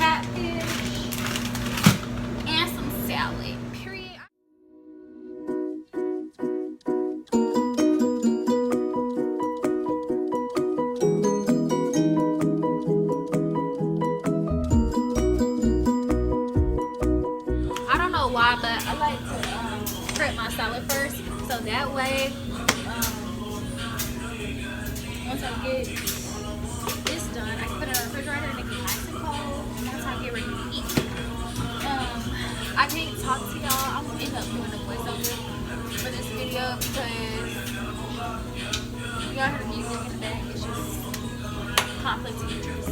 catfish, and some salad. Period. I don't know why, but I like to prep my salad first, so that way, once I get this done, I can put it in the refrigerator and it gets nice and cold. And once I get ready to eat, I can't talk to y'all. I'm gonna end up doing a voiceover for this video because y'all hear the music in the back. It's just conflict of interest.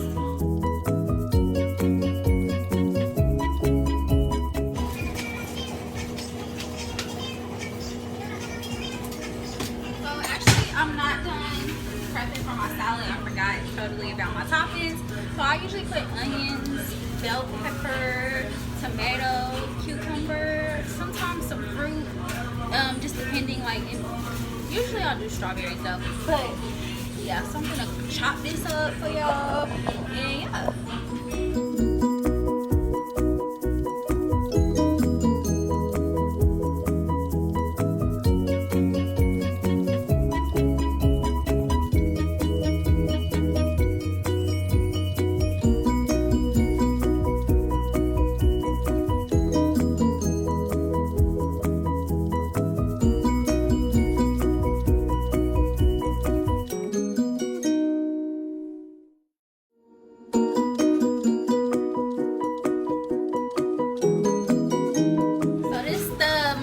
I'm not done prepping for my salad. I forgot totally about my toppings. So I usually put onions, bell pepper, tomato, cucumber, sometimes some fruit, just depending. Like, usually I'll do strawberries though. But yeah, so I'm gonna chop this up for y'all, and yeah.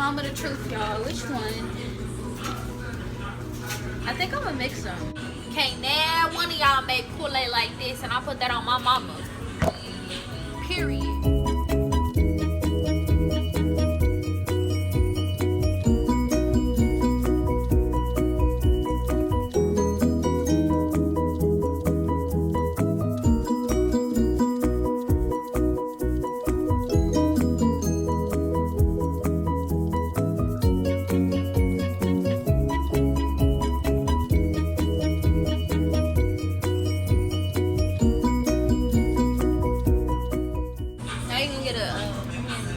Of the truth, y'all. Which one? I think I'm gonna mix them. Can't now one of y'all make Kool-Aid like this and I put that on my mama. Period.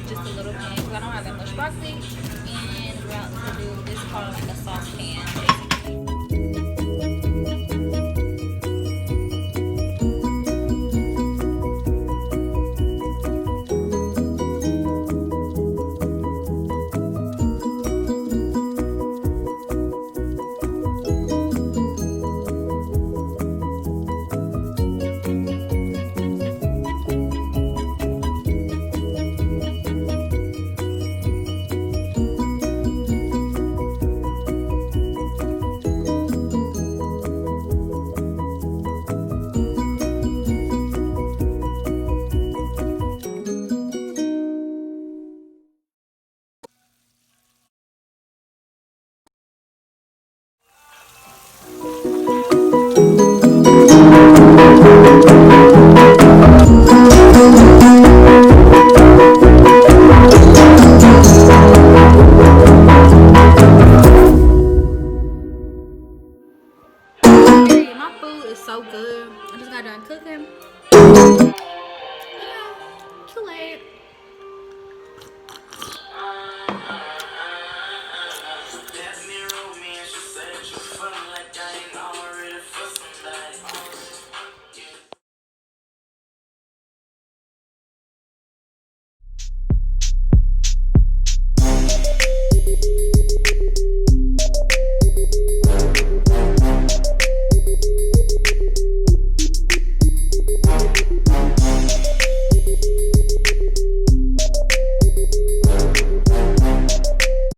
Just a little pan because I don't have that much broccoli, and we're about to do this called like a saucepan basically. So good. I just got done cooking. Kool-Aid.